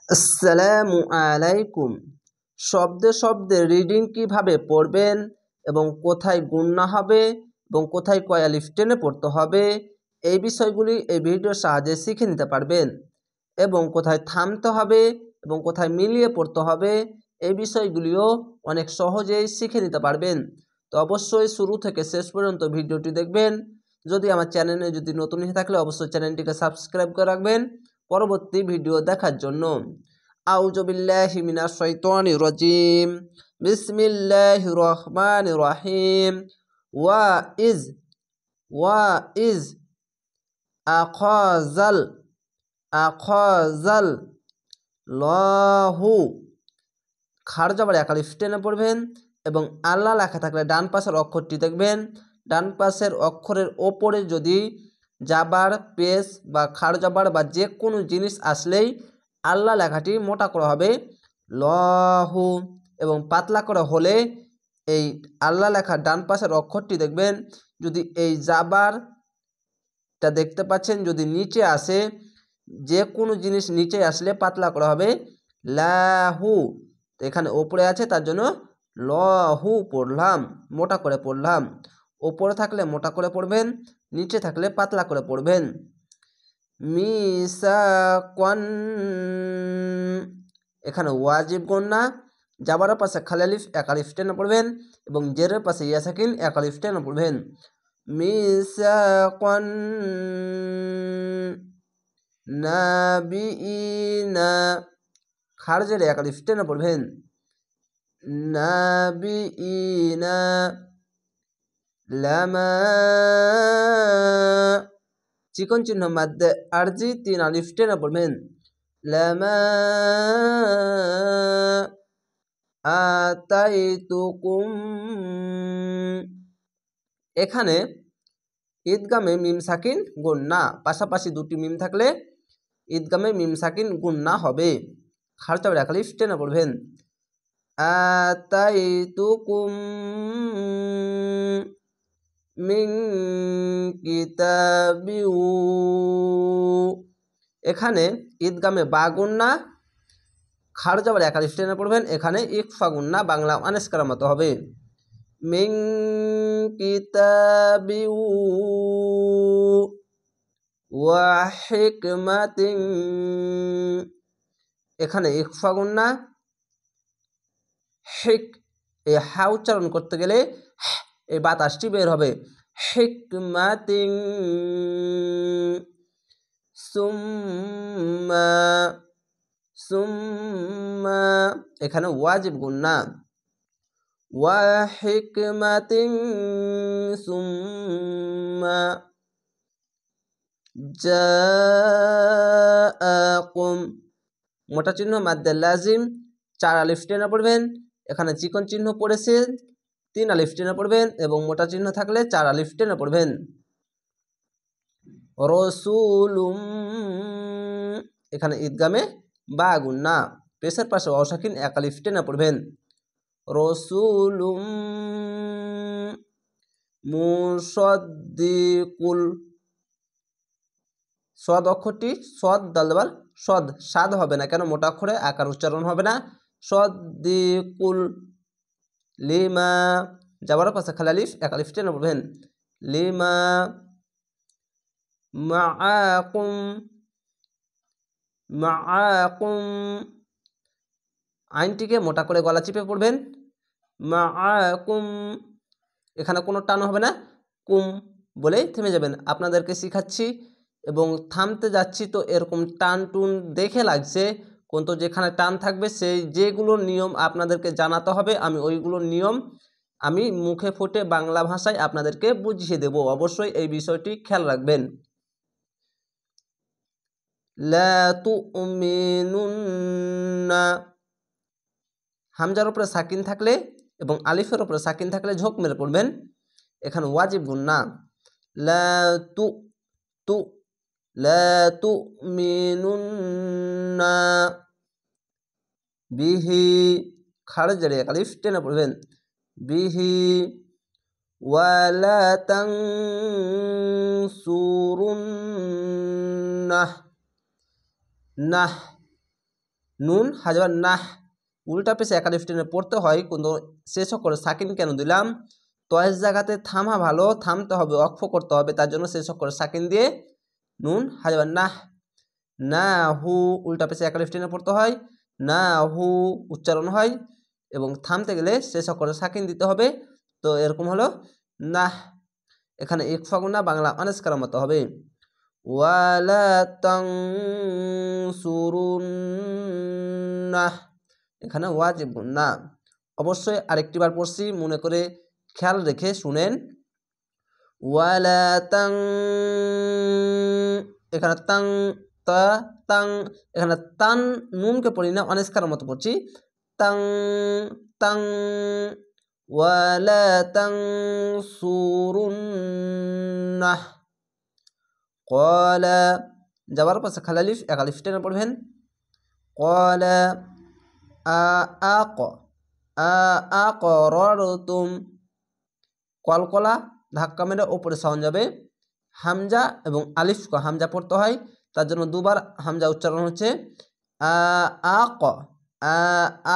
আসসালামু আলাইকুম। শব্দে শব্দে রিডিং কিভাবে পড়বেন এবং কোথায় গুণনা হবে এবং কোথায় কয় আলিফ টেনে পড়তে হবে, এই বিষয়গুলি এই ভিডিওর সাহায্যে শিখে নিতে পারবেন। এবং কোথায় থামতে হবে এবং কোথায় মিলিয়ে পড়তে হবে, এই বিষয়গুলিও অনেক সহজেই শিখে নিতে পারবেন। তো অবশ্যই শুরু থেকে শেষ পর্যন্ত ভিডিওটি দেখবেন। যদি আমার চ্যানেলে নতুন হয়ে থাকলে অবশ্যই চ্যানেলটিকে সাবস্ক্রাইব করে রাখবেন পরবর্তী ভিডিও দেখার জন্য। আউযু বিল্লাহি মিনাশ শাইতানির রাজিম। বিসমিল্লাহির রহমানির রহিম। ওয়াইজ ওয়াইজ আখাযাল আখাযাল লাহু, খাড় জবর এক আলিফ টেনে পড়বেন এবং আল্লাহ লেখা থাকলে ডান পাশের অক্ষরটি দেখবেন। ডান পাশের অক্ষরের ওপরে যদি জাবার পেশ বা খাড় জবর বা যে কোনো জিনিস আসলেই আল্লাহ লেখাটি মোটা করা হবে লহু, এবং পাতলা করা হলে এই আল্লাহ লেখার ডান পাশের অক্ষরটি দেখবেন। যদি এই জাবারটা দেখতে পাচ্ছেন যদি নিচে আসে, যে কোনো জিনিস নিচে আসলে পাতলা করা হবে লাহু। তো এখানে ওপরে আছে তার জন্য লহু পড়লাম, মোটা করে পড়লাম। ওপরে থাকলে মোটা করে পড়বেন, নিচে থাকলে পাতলা করে পড়বেন। মিসাকন, এখানে ওয়াজিব গন্না, জাবারের পাশে খালি আলিফ এক আলিফ টেনে পড়বেন এবং জেরের পাশে ইয়া সাকিন এক আলিফ টেনে পড়বেন। মিসাকন নাবিইনা, খাড় জেরে এক আলিফ টেনে পড়বেন নাবিইনা লামা, চিকন চিহ্ন মাদ্দে আরজি তিন আলিফ টেনে পড়বেন লামা আতাইতুকুম। এখানে ঈদগামে মিম সাকিন গুন্না, পাশাপাশি দুটি মিম থাকলে ঈদগামে মিম সাকিন গুন্না হবে। খাড় জবর এক আলিফ টেনে পড়বেন আতাইতুকুম মিন কিতাবিউ। এখানে ঈদগামে বা গুন্না, খাড় জবর এক আলিফ টেনে পড়বেন, এখানে ইকফা গুন্না, বাংলা আনেস্কার মতো হবে মিন কিতাবিউ ওয়া হিকমাতিন। এখানে ইকফা গুন্না, হিক, এই হা উচ্চারণ করতে গেলে এই বাতাসটি বের হবে হিকমাতিন। সুম্মা সুম্মা, এখানে ওয়াজিব গুন্না ওয়া হিকমাতিন সুম্মা জাআকুম। মোটা চিহ্ন মাদ্দে লাজিম চার আলিফ টেনে পড়বেন, এখানে চিকন চিহ্ন পড়েছে তিন আলিফ টেনে পড়বেন এবং মোটা চিহ্ন থাকলে চার আলিফ টেনে পড়বেন। রসুলুম, এখানে ঈদগামে বা গুন্না, পেশের পাশে অসাকিন এক আলিফ টেনে পড়বেন রসুলুম মুসাদ্দিকুল। সদ অক্ষরটি সদ দালবার সদ, সাদ হবে না, কেন মোটা অক্ষরে আকার উচ্চারণ হবে না। সদ্দিকুল লিমা, যাবার পাশে খালি আলিফ এক আলিফ টেনে পড়বেন লিমা মাআকুম মাআকুম, আইনটিকে মোটা করে গলা চিপে পড়বেন মাআকুম। এখানে কোনো টান হবে না, কুম বলেই থেমে যাবেন। আপনাদেরকে শিখাচ্ছি এবং থামতে যাচ্ছি, তো এরকম টান টুন দেখে লাগছে, কিন্তু যেখানে টান থাকবে সেই যেগুলোর নিয়ম আপনাদেরকে জানাতে হবে, আমি ওইগুলোর নিয়ম আমি মুখে ফুটে বাংলা ভাষায় আপনাদেরকে বুঝিয়ে দেব। অবশ্যই এই বিষয়টি খেয়াল রাখবেন। লা তুমিনুন্না, হামজার উপরে সাকিন থাকলে এবং আলিফের উপরে সাকিন থাকলে ঝোঁক মেরে পড়বেন, এখানে ওয়াজিব গুন্না লা তু তু লা তুমিনুন্না বিহি, খাড় জেরে এক আলিফ টেনে পড়বেন বিহি ওয়ালা তানসুরুন্নাহ নাহ, নুন হাজার নাহ, উল্টা পেশে একালিফ টেনে পড়তে হয়, কিন্তু শেষ অক্ষরে সাকিন কেন দিলাম? তয়ের জায়গাতে থামা ভালো, থামতে হবে, অক্ষ করতে হবে, তার জন্য শেষ অক্ষরে সাকিন দিয়ে নুন হাজার নাহ। না হু উল্টা পেশে একালিফ টেনে পড়তে হয়, না হু উচ্চারণ হয়, এবং থামতে গেলে শেষ অক্ষরে সাকিন দিতে হবে। তো এরকম হলো নাহ। এখানে ইকফা গুনা বাংলা অনাস্কার মতো হবে। ওয়ালা তানসুরুন্নাহ, এখানে ওয়াজিব না। অবশ্যই আরেকটি বার পড়ছি, মনে করে খেয়াল রেখে শুনেন। ওয়ালা তাং, এখানে তাং তা তাং, এখানে তান নুনকে পড়ি না, অনাস্কার মতো পড়ছি, তাং তাং। ওয়ালা তানসুরুন্নাহ, ক্বালা যাবার পাশে খালালিফ একালিফ টেনে পড়বেন। ক্বালা আকরারতুম, কলকলা ধাক্কা মেরে ওপরে সাউন্ড যাবে। হামজা এবং আলিফ হামজা পড়তে হয়, তার জন্য দুবার হামজা উচ্চারণ হচ্ছে। আক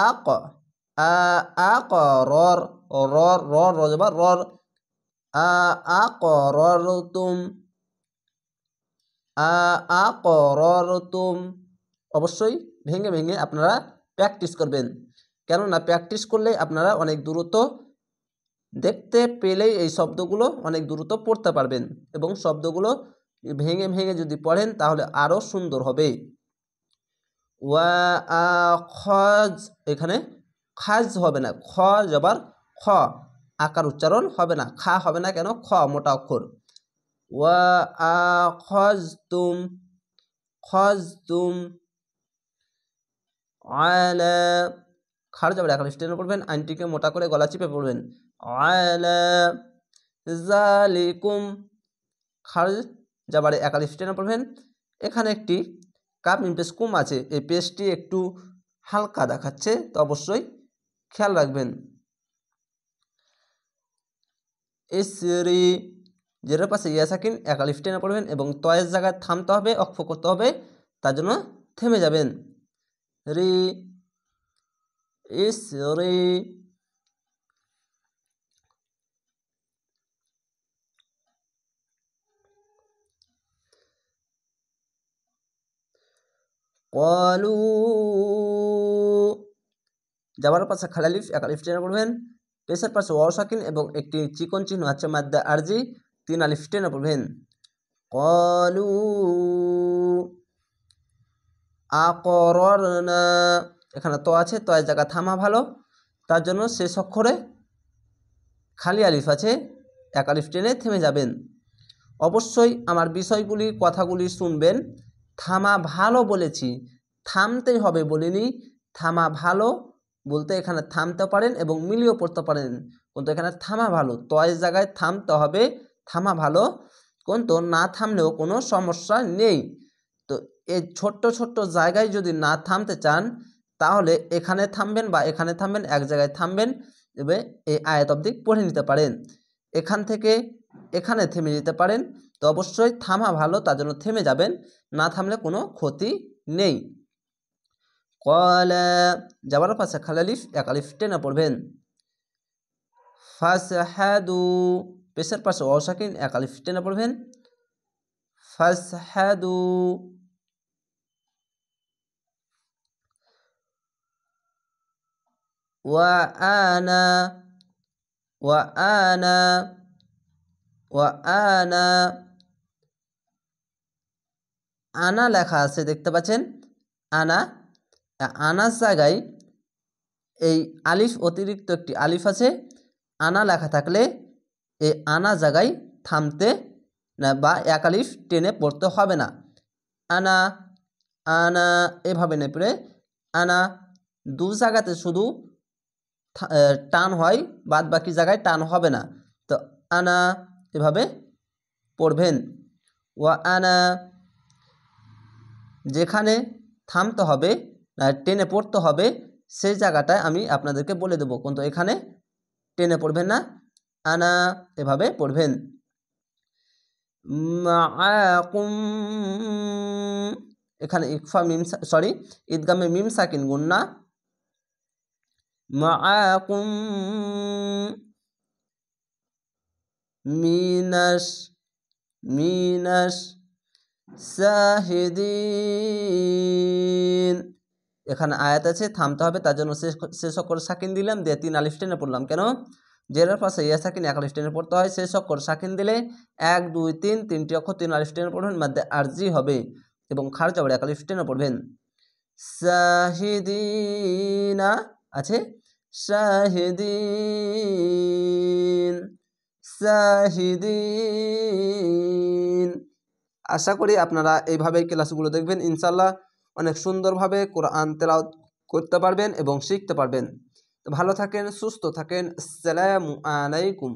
আক আকরর, রর রর রজবা রর, আকরারতুম আকরারতুম। অবশ্যই ভেঙে ভেঙে আপনারা প্র্যাকটিস করবেন, কেননা প্র্যাকটিস করলে আপনারা অনেক দ্রুত দেখতে পেলেই এই শব্দগুলো অনেক দ্রুত পড়তে পারবেন, এবং শব্দগুলো ভেঙে ভেঙে যদি পড়েন তাহলে আরও সুন্দর হবে। ওয়া আখাজ, এখানে খাজ হবে না, খ জবার খ, আকার উচ্চারণ হবে না, খা হবে না, কেন? খ মোটা অক্ষর। ওয়া আখাজতুম, খাজতুম আলা, খার যাবার এখন স্টেনে পড়বেন, আইনটিকে মোটা করে গলা চিপে পড়বেন। আলা জালিকুম, খার যাবারে একালিফ টেনে পড়বেন। এখানে একটি কাপ মিম পেশ কুম আছে, এই পেশটি একটু হালকা দেখাচ্ছে, তো অবশ্যই খেয়াল রাখবেন। ইসরি, যেটার পাশে ইয়া সাকিন একালিফ টেনে পড়বেন, এবং তয়ের জায়গায় থামতে হবে, অক্ষ করতে হবে, তার জন্য থেমে যাবেন। রি ইসরি, ক্বালু, যাবার পাশে খালালিফ একালিফ টেনে পড়বেন। পেশের পাশে ওয়াও সাকিন এবং একটি চিকন চিহ্ন আছে মাদ্দা আরজি, 3 আলিফ টেনে পড়বেন। ক্বালু আকরারনা, এখানে তো আছে, তয়ের জায়গা থামা ভালো, তার জন্য শেষ অক্ষরে খালি আলিফ আছে, এক আলিফ টেনে থেমে যাবেন। অবশ্যই আমার বিষয়গুলি কথাগুলি শুনবেন। থামা ভালো বলেছি, থামতেই হবে বলিনি। থামা ভালো বলতে এখানে থামতে পারেন এবং মিলিয়েও পড়তে পারেন, কিন্তু এখানে থামা ভালো, তয়ের জায়গায় থামতে হবে, থামা ভালো, কিন্তু না থামলেও কোনো সমস্যা নেই। তো এই ছোট্ট ছোট্ট জায়গায় যদি না থামতে চান, তাহলে এখানে থামবেন বা এখানে থামবেন, এক জায়গায় থামবেন, এবার এই আয়াত অবধি পড়ে নিতে পারেন। এখান থেকে এখানে থেমে যেতে পারেন, তো অবশ্যই থামা ভালো, তার জন্য থেমে যাবেন, না থামলে কোনো ক্ষতি নেই। ক্বালা যাবার পাশে খালালিফ একালিফ টেনে পড়বেন। ফাসহাদু, পেশের পাশে ওয়াও সাকিন একালিফ টেনে পড়বেন। ফাসহাদু ওয়া আনা, ওয়া আনা, ওয়া আনা, আনা লেখা আছে দেখতে পাচ্ছেন, আনা, আনার জায়গায় এই আলিফ অতিরিক্ত একটি আলিফ আছে, আনা লেখা থাকলে এই আনা জায়গায় থামতে না বা এক আলিফ টেনে পড়তে হবে না। আনা আনা এভাবে না পড়ে আনা, দু জায়গাতে শুধু টান হয়, বাদ বাকি জায়গায় টান হবে না, তো আনা এভাবে পড়বেন। ওয়া আনা, যেখানে থামতে হবে টেনে পড়তে হবে সেই জায়গাটায় আমি আপনাদেরকে বলে দেবো, কিন্তু এখানে টেনে পড়বেন না, আনা এভাবে পড়বেন। মাআকুম, এখানে ঈদগামে মিম সাকিন গুন্না, মাআকুম মিনাশ শাহিদিন। এখানে আয়াত আছে, থামতে হবে, তার জন্য শেষ অক্ষর সাকিন দিলাম, দিয়ে 3 আলিফ টেনে পড়লাম। কেন? জেরের পাশে ইয়া সাকিন 1 আলিফ টেনে পড়তে হয়। শেষ অক্ষর সাকিন দিলে 1 2 3 তিনটি অক্ষর 3 আলিফ টেনে পড়বেন, মধ্যে আরজি হবে এবং খার জবর 1 আলিফ টেনে পড়বেন। শাহিদিনা আছে, শাহিদিন। আশা করি আপনারা এইভাবে ক্লাসগুলো দেখবেন, ইনশাল্লাহ অনেক সুন্দরভাবে কোরআন তেলাওয়াত করতে পারবেন এবং শিখতে পারবেন। তো ভালো থাকেন, সুস্থ থাকেন। আসসালামু আলাইকুম।